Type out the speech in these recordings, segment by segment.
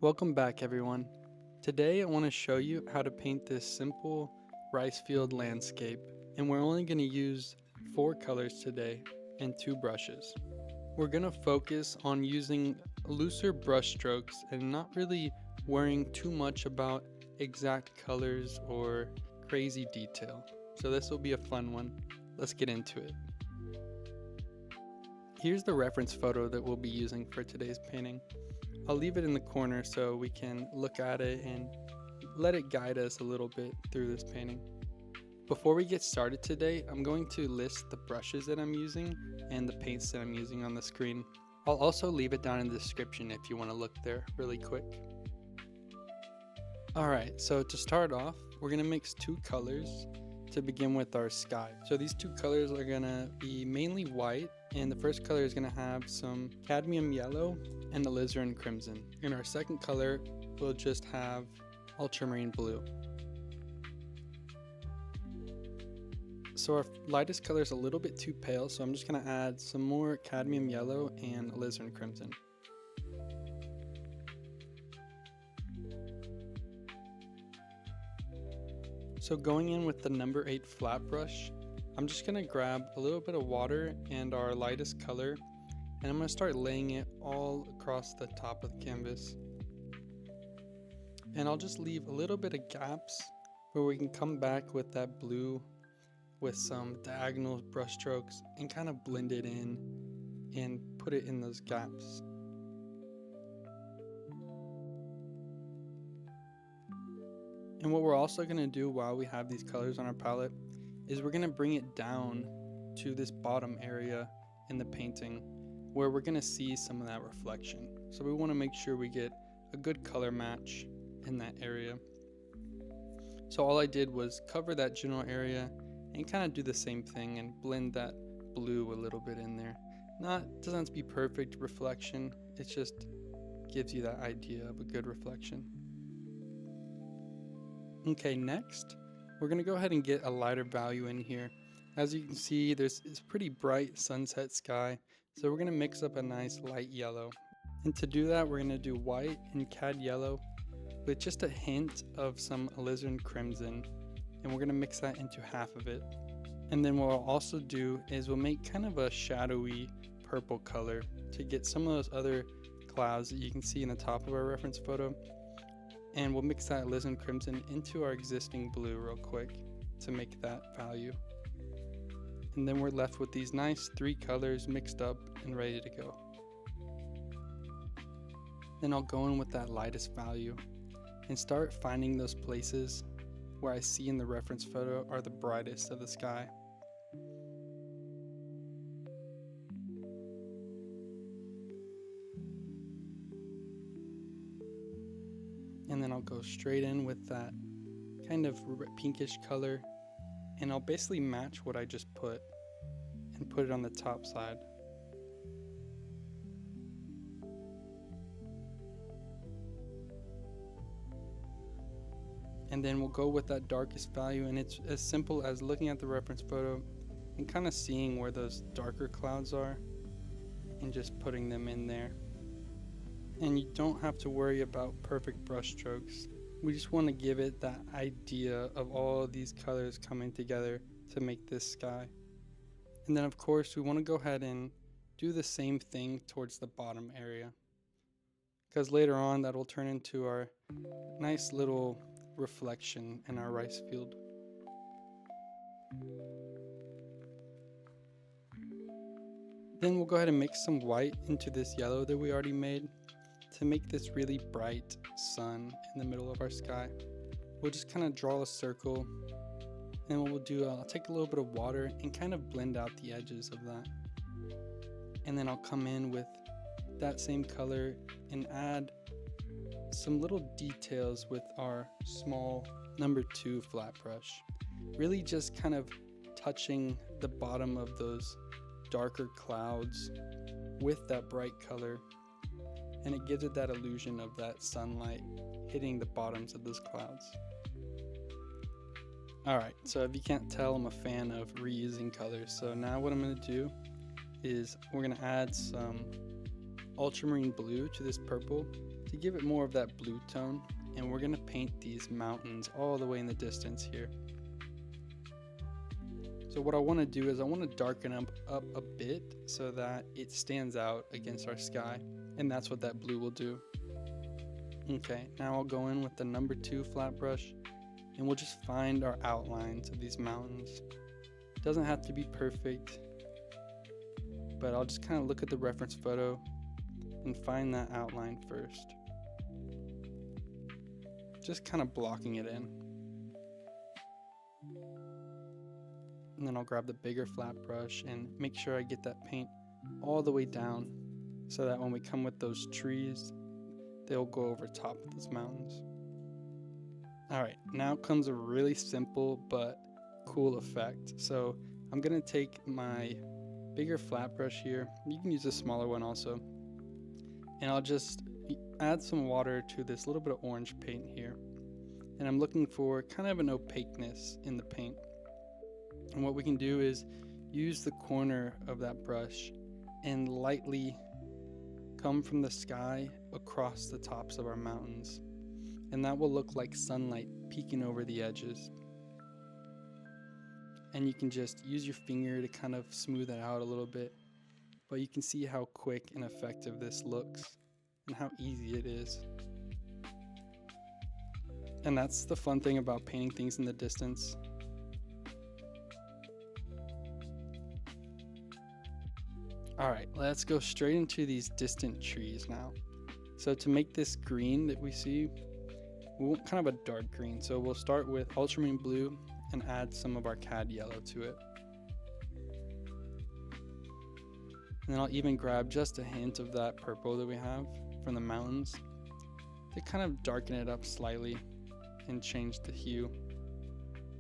Welcome back everyone. Today I want to show you how to paint this simple rice field landscape, and we're only going to use 4 colors today and 2 brushes. We're going to focus on using looser brush strokes and not really worrying too much about exact colors or crazy detail. So this will be a fun one. Let's get into it. Here's the reference photo that we'll be using for today's painting. I'll leave it in the corner so we can look at it and let it guide us a little bit through this painting. Before we get started today, I'm going to list the brushes that I'm using and the paints that I'm using on the screen. I'll also leave it down in the description if you want to look there really quick. Alright, so to start off, we're going to mix 2 colors to begin with our sky. So these 2 colors are going to be mainly white, and the first color is going to have some cadmium yellow and alizarin crimson. And our second color will just have ultramarine blue. So our lightest color is a little bit too pale, so I'm just going to add some more cadmium yellow and alizarin crimson. So going in with the number 8 flat brush, I'm just going to grab a little bit of water and our lightest color, and I'm going to start laying it all across the top of the canvas. And I'll just leave a little bit of gaps where we can come back with that blue with some diagonal brush strokes and kind of blend it in and put it in those gaps. And what we're also going to do while we have these colors on our palette is we're going to bring it down to this bottom area in the painting where we're going to see some of that reflection. So we want to make sure we get a good color match in that area. So all I did was cover that general area and kind of do the same thing and blend that blue a little bit in there. Doesn't have to be perfect reflection, it just gives you that idea of a good reflection. Okay, next we're going to go ahead and get a lighter value in here. As you can see, there's this pretty bright sunset sky, so we're going to mix up a nice light yellow. And to do that, we're going to do white and cad yellow with just a hint of some alizarin crimson, and we're going to mix that into half of it. And then what we'll also do is we'll make kind of a shadowy purple color to get some of those other clouds that you can see in the top of our reference photo. And we'll mix that alizarin crimson into our existing blue real quick to make that value. And then we're left with these nice 3 colors mixed up and ready to go. Then I'll go in with that lightest value and start finding those places where I see in the reference photo are the brightest of the sky. And then I'll go straight in with that kind of pinkish color, and I'll basically match what I just put and put it on the top side. And then we'll go with that darkest value, and it's as simple as looking at the reference photo and kind of seeing where those darker clouds are and just putting them in there. And you don't have to worry about perfect brush strokes. We just want to give it that idea of all of these colors coming together to make this sky. And then of course we want to go ahead and do the same thing towards the bottom area, because later on that will turn into our nice little reflection in our rice field. Then we'll go ahead and mix some white into this yellow that we already made to make this really bright sun in the middle of our sky. We'll just kind of draw a circle, and what we'll do, I'll take a little bit of water and kind of blend out the edges of that. And then I'll come in with that same color and add some little details with our small number 2 flat brush. Really just kind of touching the bottom of those darker clouds with that bright color, and it gives it that illusion of that sunlight hitting the bottoms of those clouds. Alright, so if you can't tell, I'm a fan of reusing colors. So now what I'm going to do is we're going to add some ultramarine blue to this purple to give it more of that blue tone, and we're going to paint these mountains all the way in the distance here. So what I want to do is I want to darken up a bit so that it stands out against our sky, and that's what that blue will do. Okay, now I'll go in with the number 2 flat brush, and we'll just find our outlines of these mountains. It doesn't have to be perfect, but I'll just kind of look at the reference photo and find that outline first. Just kind of blocking it in. And then I'll grab the bigger flat brush and make sure I get that paint all the way down so that when we come with those trees, they'll go over top of those mountains. Alright, now comes a really simple but cool effect. So I'm going to take my bigger flat brush here, you can use a smaller one also, and I'll just add some water to this little bit of orange paint here. And I'm looking for kind of an opaqueness in the paint. And what we can do is use the corner of that brush and lightly come from the sky across the tops of our mountains. And that will look like sunlight peeking over the edges. And you can just use your finger to kind of smooth it out a little bit. But you can see how quick and effective this looks and how easy it is. And that's the fun thing about painting things in the distance. Alright, let's go straight into these distant trees now. So to make this green that we see, we want kind of a dark green. So we'll start with ultramarine blue and add some of our cad yellow to it. And then I'll even grab just a hint of that purple that we have from the mountains to kind of darken it up slightly and change the hue.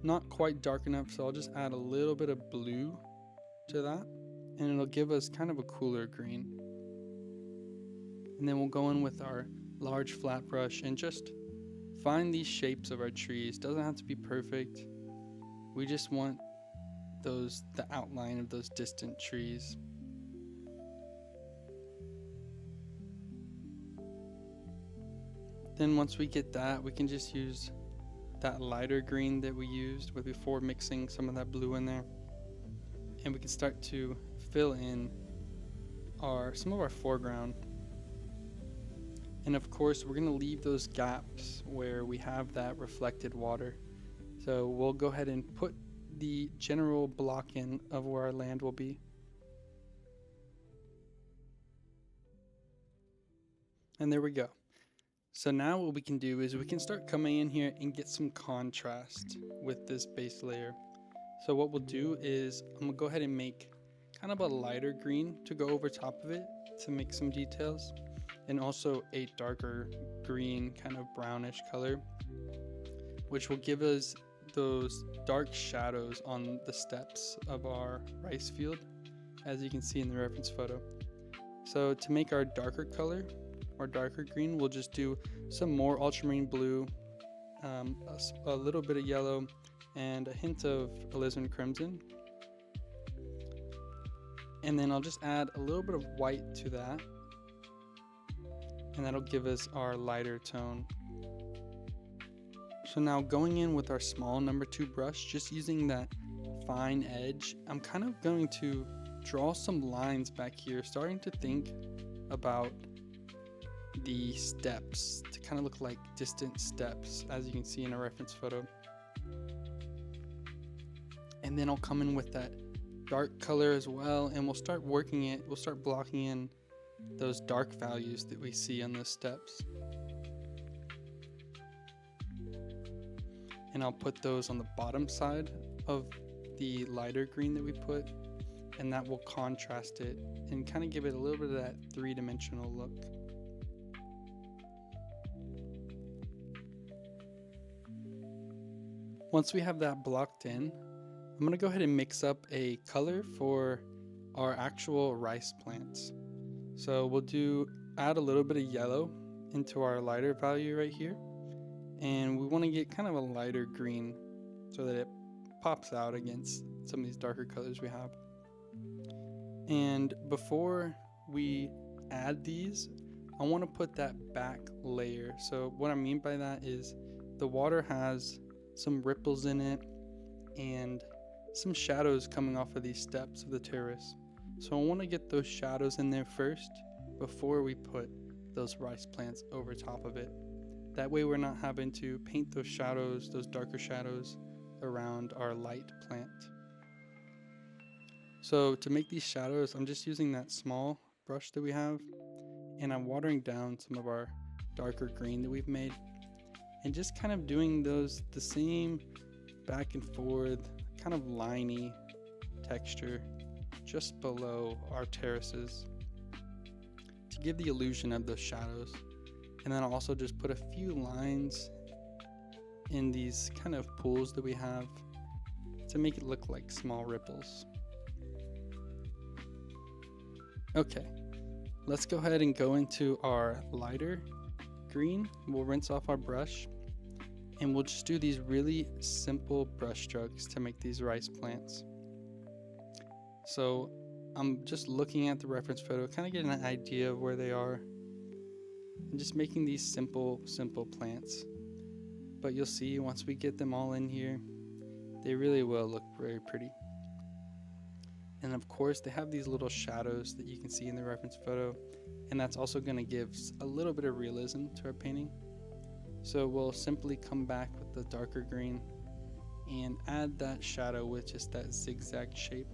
Not quite dark enough, so I'll just add a little bit of blue to that, and it'll give us kind of a cooler green. And then we'll go in with our large flat brush and just find these shapes of our trees. Doesn't have to be perfect. We just want the outline of those distant trees. Then once we get that, we can just use that lighter green that we used before mixing some of that blue in there. And we can start to fill in some of our foreground. And of course, we're going to leave those gaps where we have that reflected water. So we'll go ahead and put the general block in of where our land will be. And there we go. So now what we can do is we can start coming in here and get some contrast with this base layer. So what we'll do is I'm going to go ahead and make kind of a lighter green to go over top of it to make some details, and also a darker green, kind of brownish color, which will give us those dark shadows on the steps of our rice field, as you can see in the reference photo. So to make our darker color, or darker green, we'll just do some more ultramarine blue, a little bit of yellow, and a hint of alizarin crimson. And then I'll just add a little bit of white to that, and that'll give us our lighter tone. So now going in with our small number 2 brush, just using that fine edge, I'm kind of going to draw some lines back here, starting to think about the steps to kind of look like distant steps, as you can see in a reference photo. And then I'll come in with that dark color as well, and we'll start working it. We'll start blocking in those dark values that we see on those steps. And I'll put those on the bottom side of the lighter green that we put, and that will contrast it and kind of give it a little bit of that 3-dimensional look. Once we have that blocked in, I'm going to go ahead and mix up a color for our actual rice plants. So we'll add a little bit of yellow into our lighter value right here, and we want to get kind of a lighter green so that it pops out against some of these darker colors we have. And before we add these, I want to put that back layer. So what I mean by that is the water has some ripples in it and some shadows coming off of these steps of the terrace. So I want to get those shadows in there first before we put those rice plants over top of it. That way we're not having to paint those shadows, those darker shadows around our light plant. So to make these shadows, I'm just using that small brush that we have, and I'm watering down some of our darker green that we've made, and just kind of doing those the same back and forth, kind of liney texture just below our terraces to give the illusion of those shadows. And then I'll also just put a few lines in these kind of pools that we have to make it look like small ripples. Okay, let's go ahead and go into our lighter green. We'll rinse off our brush and we'll just do these really simple brush strokes to make these rice plants. So I'm just looking at the reference photo, kind of getting an idea of where they are, and just making these simple plants. But you'll see once we get them all in here, they really will look very pretty. And of course they have these little shadows that you can see in the reference photo, and that's also going to give a little bit of realism to our painting. So we'll simply come back with the darker green and add that shadow with just that zigzag shape.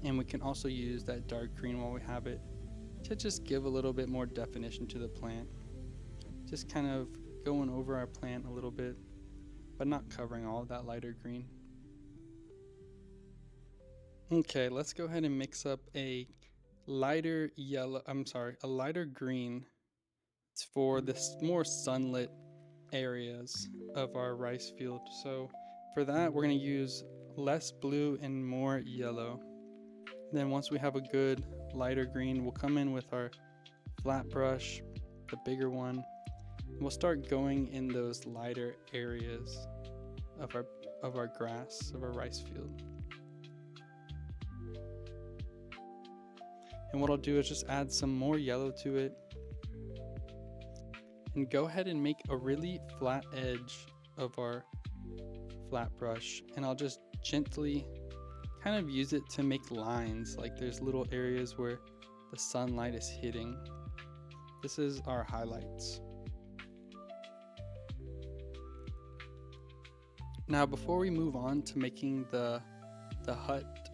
And we can also use that dark green while we have it to just give a little bit more definition to the plant. Just kind of going over our plant a little bit, but not covering all of that lighter green. Okay, let's go ahead and mix up a lighter green for the more sunlit areas of our rice field. So for that, we're going to use less blue and more yellow. Then once we have a good lighter green, we'll come in with our flat brush, the bigger one. We'll start going in those lighter areas of our grass, of our rice field. And what I'll do is just add some more yellow to it and go ahead and make a really flat edge of our flat brush, and I'll just gently kind of use it to make lines, like there's little areas where the sunlight is hitting. This is our highlights. Now before we move on to making the hut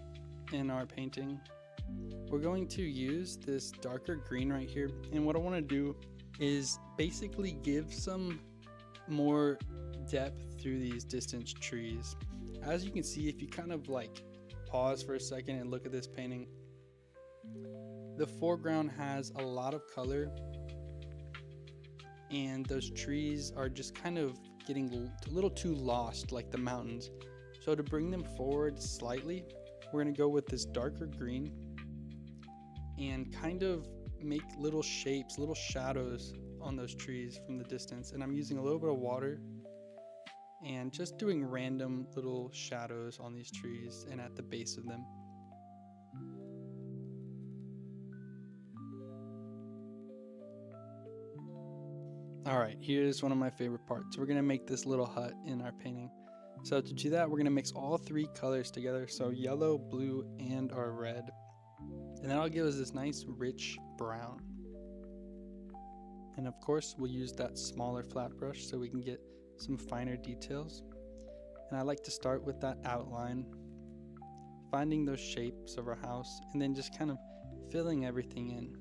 in our painting, we're going to use this darker green right here, and what I want to do is basically give some more depth through these distant trees. As you can see, if you kind of like pause for a second and look at this painting, the foreground has a lot of color and those trees are just kind of getting a little too lost, like the mountains. So to bring them forward slightly, we're going to go with this darker green and kind of make little shapes, little shadows on those trees from the distance. And I'm using a little bit of water and just doing random little shadows on these trees and at the base of them. All right, here's one of my favorite parts. We're gonna make this little hut in our painting. So to do that, we're gonna mix all three colors together. So yellow, blue, and our red. And that'll give us this nice rich brown. And of course, we'll use that smaller flat brush so we can get some finer details. And I like to start with that outline, finding those shapes of our house, and then just kind of filling everything in.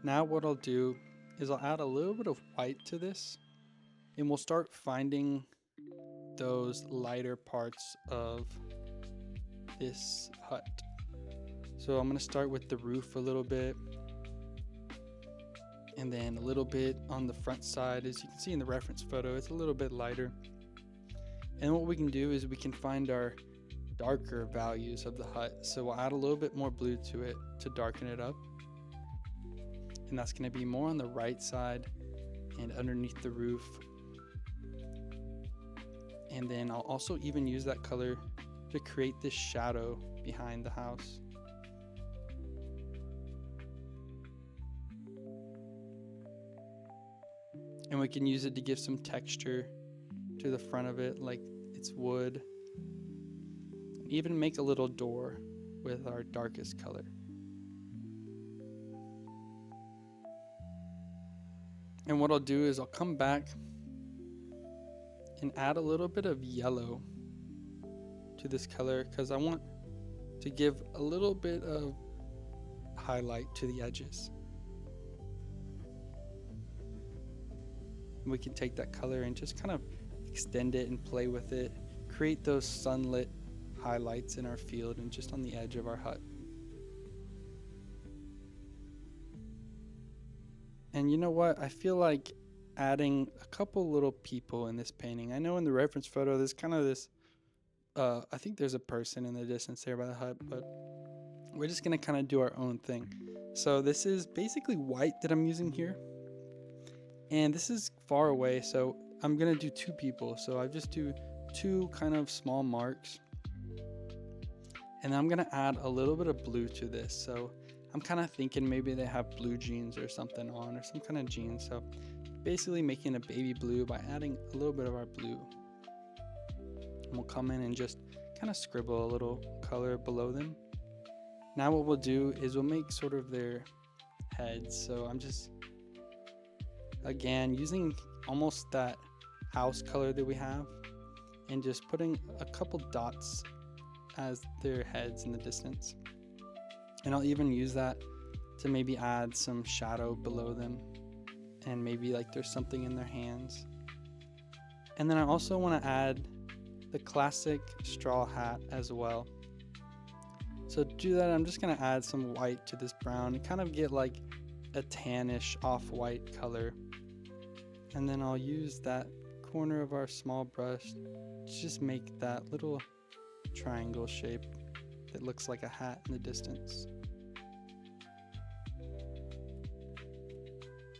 Now what I'll do is I'll add a little bit of white to this, and we'll start finding those lighter parts of this hut. So I'm going to start with the roof a little bit, and then a little bit on the front side. As you can see in the reference photo, it's a little bit lighter. And what we can do is we can find our darker values of the hut. So we'll add a little bit more blue to it to darken it up. And that's going to be more on the right side and underneath the roof. And then I'll also even use that color to create this shadow behind the house. And we can use it to give some texture to the front of it, like it's wood. And even make a little door with our darkest color. And what I'll do is I'll come back and add a little bit of yellow to this color because I want to give a little bit of highlight to the edges. And we can take that color and just kind of extend it and play with it, create those sunlit highlights in our field and just on the edge of our hut. And you know what? I feel like adding a couple little people in this painting. I know in the reference photo there's kind of this I think there's a person in the distance there by the hut, but we're just gonna kind of do our own thing. So this is basically white that I'm using here, and this is far away, so I'm gonna do two people. So I just do two kind of small marks, and then I'm gonna add a little bit of blue to this. So I'm kind of thinking maybe they have blue jeans or something on, or some kind of jeans. So basically making a baby blue by adding a little bit of our blue. And we'll come in and just kind of scribble a little color below them. Now what we'll do is we'll make sort of their heads. So I'm just, again, using almost that house color that we have and just putting a couple dots as their heads in the distance. And I'll even use that to maybe add some shadow below them, and maybe like there's something in their hands. And then I also want to add the classic straw hat as well. So to do that, I'm just going to add some white to this brown, kind of get like a tannish off-white color. And then I'll use that corner of our small brush to just make that little triangle shape that looks like a hat in the distance.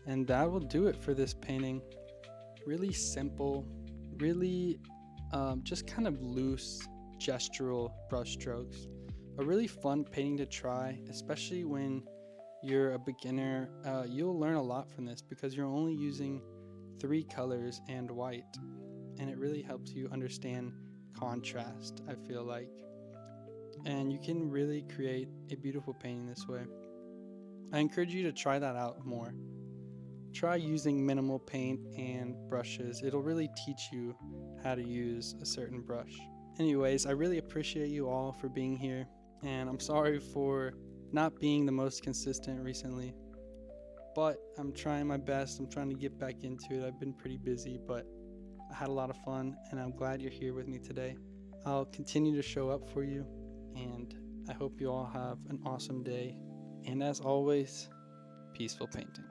And that will do it for this painting. Really simple, really just kind of loose gestural brush strokes. A really fun painting to try, especially when you're a beginner. You'll learn a lot from this because you're only using 3 colors and white, and it really helps you understand contrast, I feel like. And you can really create a beautiful painting this way. I encourage you to try that out more. Try using minimal paint and brushes. It'll really teach you how to use a certain brush. Anyways, I really appreciate you all for being here, and I'm sorry for not being the most consistent recently, but I'm trying my best. I'm trying to get back into it. I've been pretty busy, but I had a lot of fun, and I'm glad you're here with me today. I'll continue to show up for you, and I hope you all have an awesome day. And as always, peaceful painting.